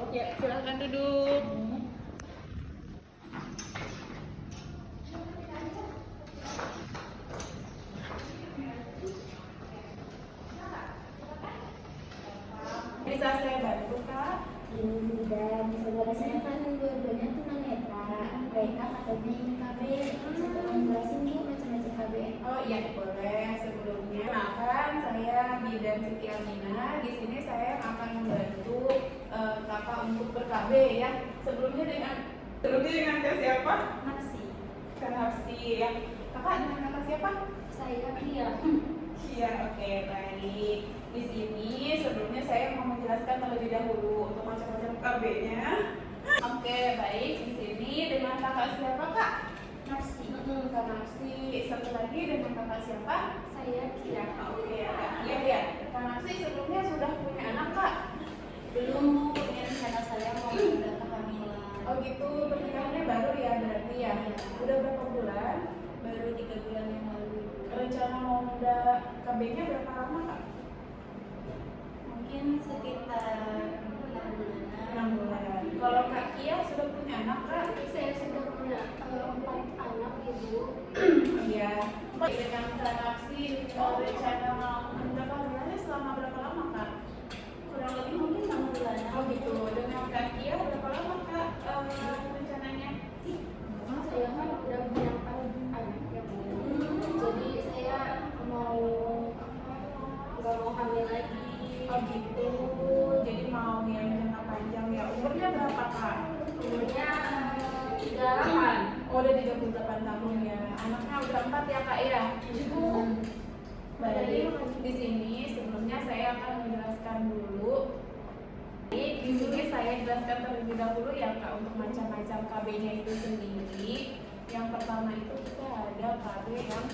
Ya, silakan duduk. Bisa saya bantu, Kak? Dan saudara saya kan dua-duanya tunanetra, baik A atau B ini KB. Setelah jelasin Bu macam-macam KB. Oh iya, boleh. Sebelumnya, kenalkan saya Bidan Siti Aminah. Di sini saya akan membantu Kakak untuk ber-KB ya. Sebelumnya dengan Kak siapa? Nafsi. Kak Hafsi ya. Kakak dengan Kakak siapa? Saya Kia. Iya, oke, baik. Di sini sebelumnya saya mau menjelaskan terlebih dahulu untuk macam-macam KB-nya. Oke, baik. Di sini dengan Kakak siapa, Kak? Nafsi. Kak Nafsi. Satu lagi dengan Kakak siapa? Saya Kia. Oke, iya ya. Kak Nafsi sebelumnya sudah punya anak, Kak? Belum Bu, ini rencana saya mau menunda kehamilan. Oh gitu, pernikahannya baru ya berarti ya? Udah berapa bulan? Baru 3 bulan yang lalu. Rencana mau menunda KB-nya berapa lama, Kak? Mungkin sekitar 6 bulanan. 6 bulan. Kalau Kak Kia sudah punya anak, Kak? Saya sudah punya 4 anak Ibu. Iya. Dengan Kak Nafsi, rencana mau menunda kehamilannya selama berapa lama, Kak? Kurang lebih mungkin 6 bulan. Oh gitu. Dengan Kak Kia berapa lama, Kak, rencananya? Memang saya kan udah punya 4 anak ya Bu. Jadi saya mau nggak mau hamil lagi. Oh gitu. Jadi mau yang jangka panjang ya. Umurnya berapa, Kak? Umurnya 38. Oh, udah 38 tahun ya. Anaknya udah 4 ya, Kak ya? Baik. Di sini sebelumnya saya akan menjelaskan dulu. Di sini saya jelaskan terlebih dahulu ya, Kak, untuk macam-macam KB-nya itu sendiri. Yang pertama itu kita ada KB yang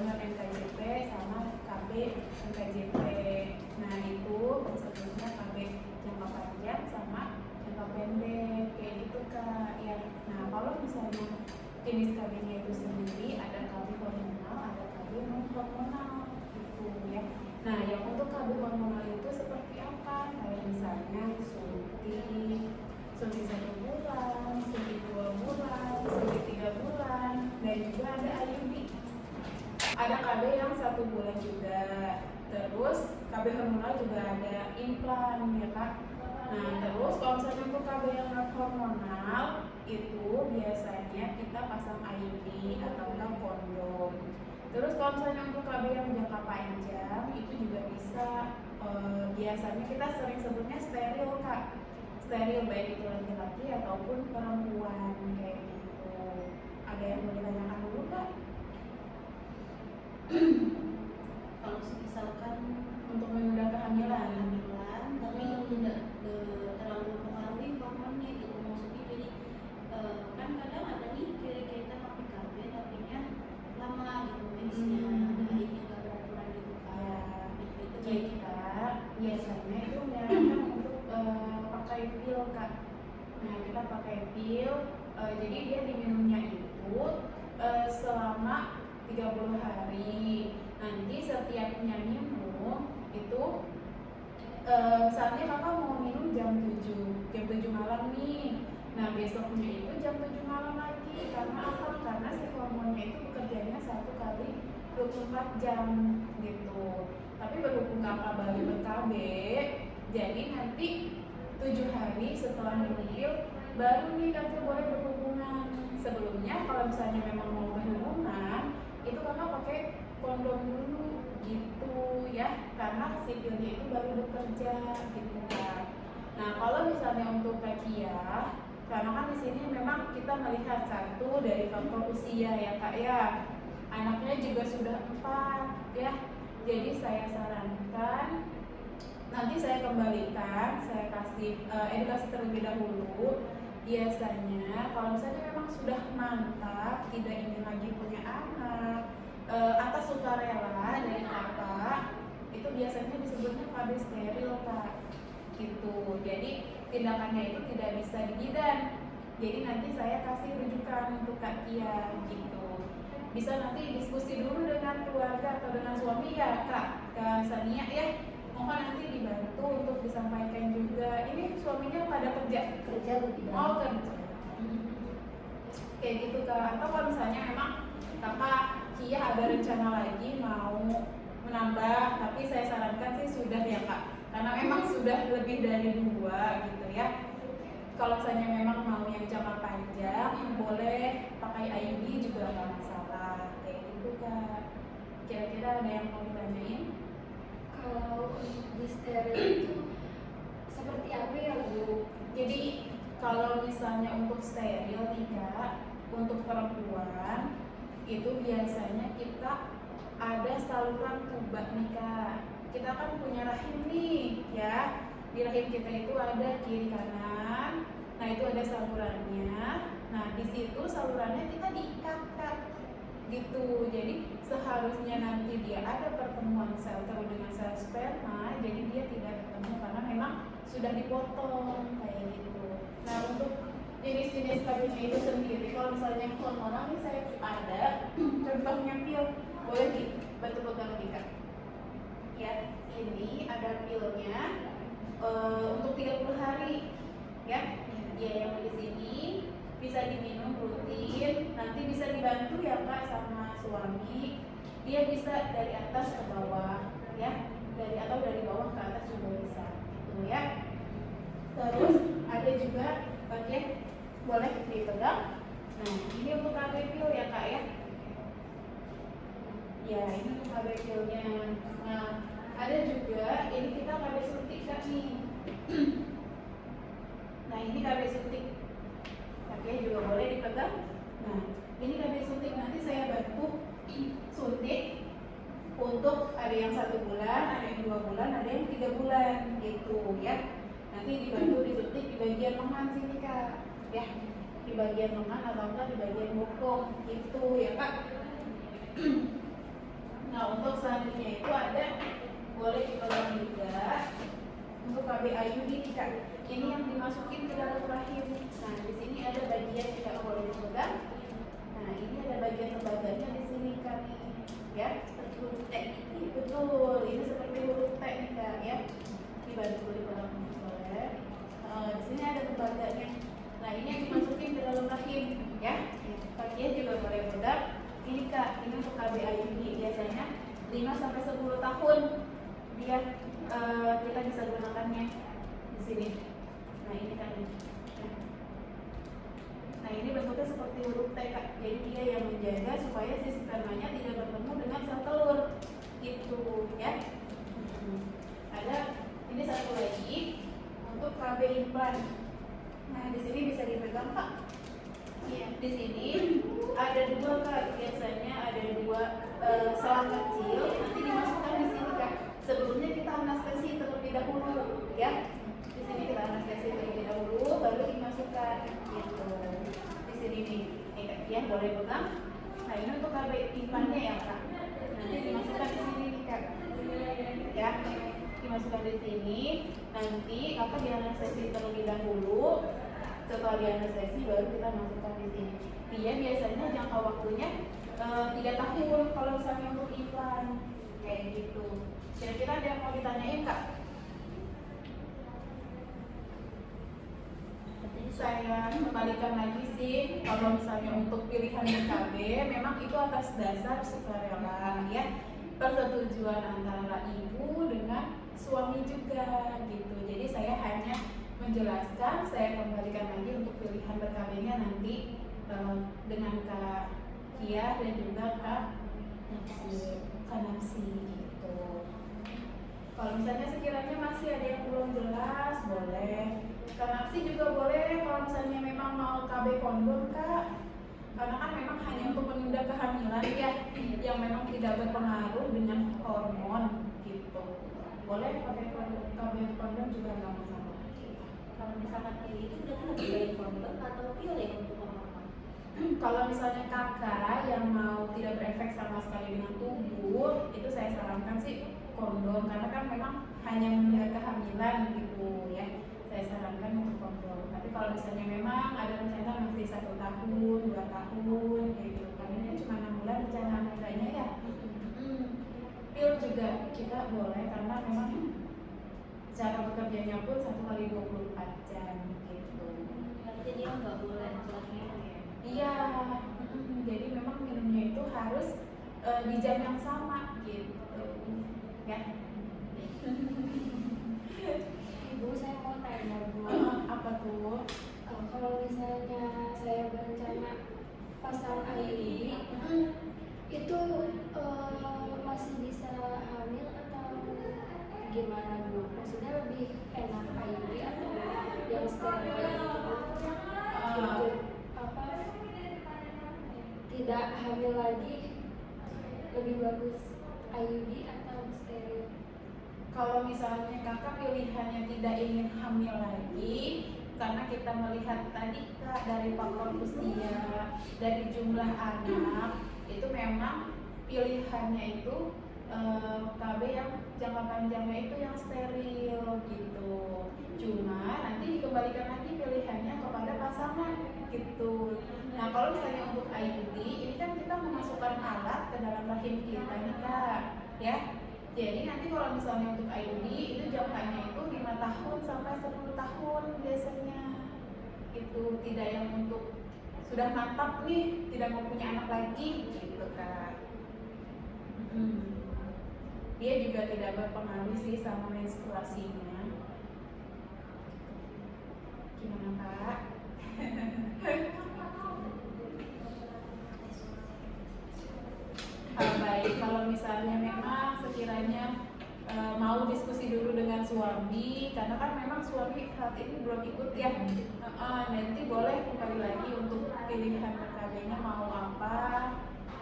non NKJP sama KB NKJP. Nah itu sebelumnya KB jangka panjang sama jangka pendek kayak gitu, Kak. Ya. Nah kalau misalnya jenis KB-nya itu sendiri ada KB hormonal, ada KB non hormonal gitu ya. Nah yang untuk KB hormonal itu seperti apa? Kayak misalnya suntik 1 bulan, suntik 2 bulan, suntik 3 bulan, dan juga ada IUD. Ada KB yang 1 bulan juga. Terus KB hormonal juga ada implan ya, Kak. Nah terus kalau misalnya untuk KB yang non hormonal itu biasanya kita pasang IUD atau enggak kondom. Terus kalau misalnya untuk KB yang jangka panjang itu juga bisa, biasanya kita sering sebutnya steril, Kak. Steril baik itu laki-laki ataupun perempuan kayak gitu. Ada yang mau ditanyakan dulu, Kak? Kalau misalkan Untuk menunda kehamilan. tapi yang tidak terlalu mempengaruhi hormonnya gitu, maksudnya jadi kan kadang ada nih kita pakai KB tapi nya lama gitu mensnya, harinya nggak beraturan gitu kan. Itu Jadi kita biasanya itu menyarankan untuk pakai pil, Kak. Nah kita pakai pil, jadi dia diminumnya itu selama 30 hari. Nanti setiapnya minum itu saatnya Kakak mau minum jam 7 malam nih. Nah besoknya itu jam 7 malam lagi. Karena apa? Karena si hormonnya itu bekerjanya 1 kali 24 jam gitu. Tapi berhubung Kakak baru ber-KB, jadi nanti 7 hari setelah minum pil baru nih Kakak boleh berhubungan. Sebelumnya kalau misalnya memang mau berhubungan itu Kakak pakai kondom dulu gitu ya, karena si pilnya itu baru bekerja gitu kan. Nah kalau misalnya untuk Kak Kia, karena kan di sini memang kita melihat satu dari faktor usia ya, Kak ya. Anaknya juga sudah 4 ya. Jadi saya sarankan nanti saya kembalikan, saya kasih edukasi terlebih dahulu. Biasanya kalau misalnya memang sudah mantap, tidak ingin lagi punya anak, atas sukarela dari Kakak, itu biasanya disebutnya KB steril, Kak. Gitu. Jadi tindakannya itu tidak bisa dibidan. Jadi nanti saya kasih rujukan untuk Kak Kia gitu. Bisa nanti diskusi dulu dengan keluarga atau dengan suami ya, Kak Sania ya. Mohon nanti dibantu untuk disampaikan juga. Ini suami suaminya pada kerja? Kerja lebih banyak. Oh, kerja. Kayak gitu Kak. Atau kalau misalnya memang Kakak Kia ada rencana lagi mau menambah, tapi saya sarankan sih sudah ya Kak, karena memang sudah lebih dari 2 gitu ya. Kalau misalnya memang mau yang jangka panjang, boleh pakai IUD juga nggak masalah. Kayak gitu Kak. Kira-kira ada yang mau ditanyain? Kalau di steril itu seperti apa ya Bu? Jadi kalau misalnya untuk steril nih Kak, untuk perempuan itu biasanya kita ada saluran tuba nih Kak. Kita kan punya rahim nih ya. Di rahim kita itu ada kiri kanan. Nah itu ada salurannya. Nah di situ salurannya kita diikat Kak. Gitu. Jadi seharusnya nanti dia ada pertemuan sel telur dengan sel sperma, jadi dia tidak ketemu karena memang sudah dipotong kayak gitu. Nah untuk jenis-jenis karbonnya itu sendiri, kalau misalnya hormonal ini saya ada contohnya pil, boleh dibantu pegang nih Kak. Ya, ini ada pilnya untuk 30 hari ya. Dia yang di sini bisa diminum rutin, nanti bisa dibantu ya Kak sama suami. Dia bisa dari atas ke bawah ya, atau dari bawah ke atas juga bisa gitu ya. Terus ada juga bagian boleh dipegang. Nah ini untuk KB pil ya Kak ya. Ya ini untuk KB pilnya. Nah ada juga ini kita KB suntik kan nih. Nah ini KB suntik, oke juga boleh dipegang. Nah ini KB suntik, nanti saya bantu suntik untuk ada yang 1 bulan, ada yang 2 bulan, ada yang 3 bulan gitu ya. Nanti dibantu disuntik di bagian lengan sini Kak ya, di bagian lengan atau enggak di bagian bokong gitu ya Kak. Nah untuk selanjutnya itu ada boleh dipegang juga untuk KB IUD nih Kak. Ini yang dimasukin ke dalam rahim. Nah di sini ada bagian tidak boleh dipegang. Nah ini ada bagian tembaganya di sini Kak nih ya, seperti huruf T ini. Betul, ini seperti huruf T nih Kak ya. Dibantu dipegang boleh. Di sini ada tembaganya. Nah ini yang dimasukin ke dalam rahim ya. Kakinya juga boleh pegang. Ini Kak, ini untuk KB IUD biasanya 5-10 tahun dia kita bisa gunakannya di sini. Nah ini kan. Nah ini bentuknya seperti huruf T Kak. Jadi dia yang menjaga supaya si spermanya tidak bertemu dengan sel telur gitu ya. Ada ini satu lagi untuk KB implan. Nah di sini bisa dipegang Kak. Iya, di sini ada 2 Kak. Biasanya ada 2 selang kecil, nanti dimasukkan di sini Kak. Sebelumnya kita anestesi terlebih dahulu ya. Di sini kita anestesi terlebih dahulu, baru dimasukkan gitu. Di sini nih, Kak Kian boleh pegang. Nah ini untuk KB implannya ya Kak. Nanti dimasukkan di sini nih Kak. Ya, dimasukkan di sini. Nanti Kakak dianestesi terlebih dahulu. Setelah dianestesi baru kita masukkan di sini. Dia biasanya jangka waktunya 3 tahun kalau misalnya untuk implan kayak gitu. Kira-kira ada yang mau ditanyain Kak? Saya kembalikan lagi sih, kalau misalnya untuk pilihan BKB memang itu atas dasar sukarela ya, persetujuan antara ibu dengan suami juga gitu. Jadi saya hanya menjelaskan, saya kembalikan lagi untuk pilihan BKB-nya nanti dengan Kak Kia dan juga Kak Nancy gitu. Kalau misalnya sekiranya masih ada yang belum jelas, boleh Kak Nancy juga boleh. Kalau misalnya memang mau KB kondom Kak, karena kan memang hanya untuk menunda kehamilan ya, yang memang tidak berpengaruh dengan hormon gitu. Boleh pakai KB kondom juga nggak masalah. Kalau misalkan pil itu berarti lebih baik kondom atau pil ya untuk hormon? Kalau misalnya kakak yang mau tidak berefek sama sekali dengan tubuh, itu saya sarankan sih kondom, karena kan memang hanya menunda kehamilan gitu ya. Saya sarankan untuk kondom. Tapi kalau misalnya memang ada rencana masih 1 tahun, 2 tahun kayak gitu, karena ini cuma 6 bulan rencana hamilnya ya. Pil juga kita boleh, karena memang cara bekerjanya pun 1 kali 2 24 jam gitu. Berarti dia nggak boleh telat minum ya? Iya, jadi memang minumnya itu harus di jam yang sama gitu, ya. Ibu, saya mau tanya Bu, Apa tuh? kalau misalnya saya berencana pasang IUD, itu masih bisa hamil atau gimana Bu? Maksudnya lebih enak IUD atau yang steril itu? Untuk apa? Tidak hamil lagi, lebih bagus IUD atau steril? Kalau misalnya kakak pilihannya tidak ingin hamil lagi, karena kita melihat tadi kak dari faktor usia, dari jumlah anak, itu memang pilihannya itu KB yang jangka panjangnya itu yang steril gitu. Cuma nanti dikembalikan lagi pilihannya kepada pasangan gitu. Nah kalau misalnya untuk IUD, ini kan kita memasukkan alat ke dalam rahim kita nih kak, ya. Jadi nanti kalau misalnya untuk IUD itu jangkanya itu 5 tahun sampai 10 tahun biasanya. Itu tidak yang untuk sudah mantap nih, tidak mau punya anak lagi gitu kan. Dia juga tidak berpengaruh sih sama menstruasinya. Gimana Kak? Baik, kalau misalnya memang sekiranya mau diskusi dulu dengan suami, karena kan memang suami saat ini belum ikut ya. Nanti boleh kembali lagi untuk pilihan PKB-nya mau apa.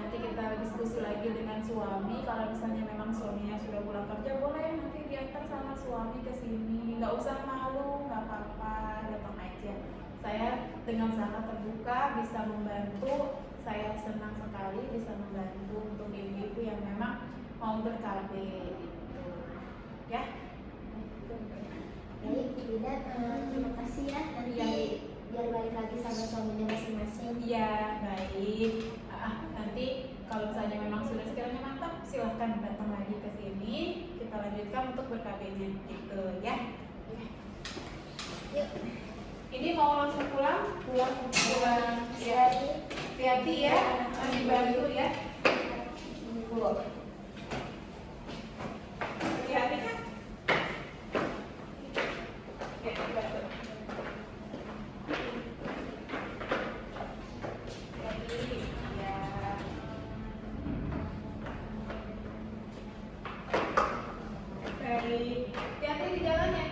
Nanti kita diskusi lagi dengan suami. Kalau misalnya memang suaminya sudah pulang kerja, boleh nanti diantar sama suami ke sini. Nggak usah malu, nggak apa-apa, datang aja. Saya dengan sangat terbuka bisa membantu. Saya senang sekali bisa membantu untuk ibu-ibu yang memang mau ber-KB gitu. Ya. Baik, Bu Ida, terima kasih ya. Nanti biar balik lagi sama suaminya masing-masing. Iya, baik. Nanti kalau misalnya memang sudah sekiranya mantap, silahkan datang lagi ke sini. Kita lanjutkan untuk ber-KB-nya gitu ya. Yuk. Ini mau langsung pulang? Pulang. Ya. Hati-hati ya, dibantu ya. Hati-hati kan? Ya, dibantu. Jadi, ya. Baik. Hati-hati di jalan ya.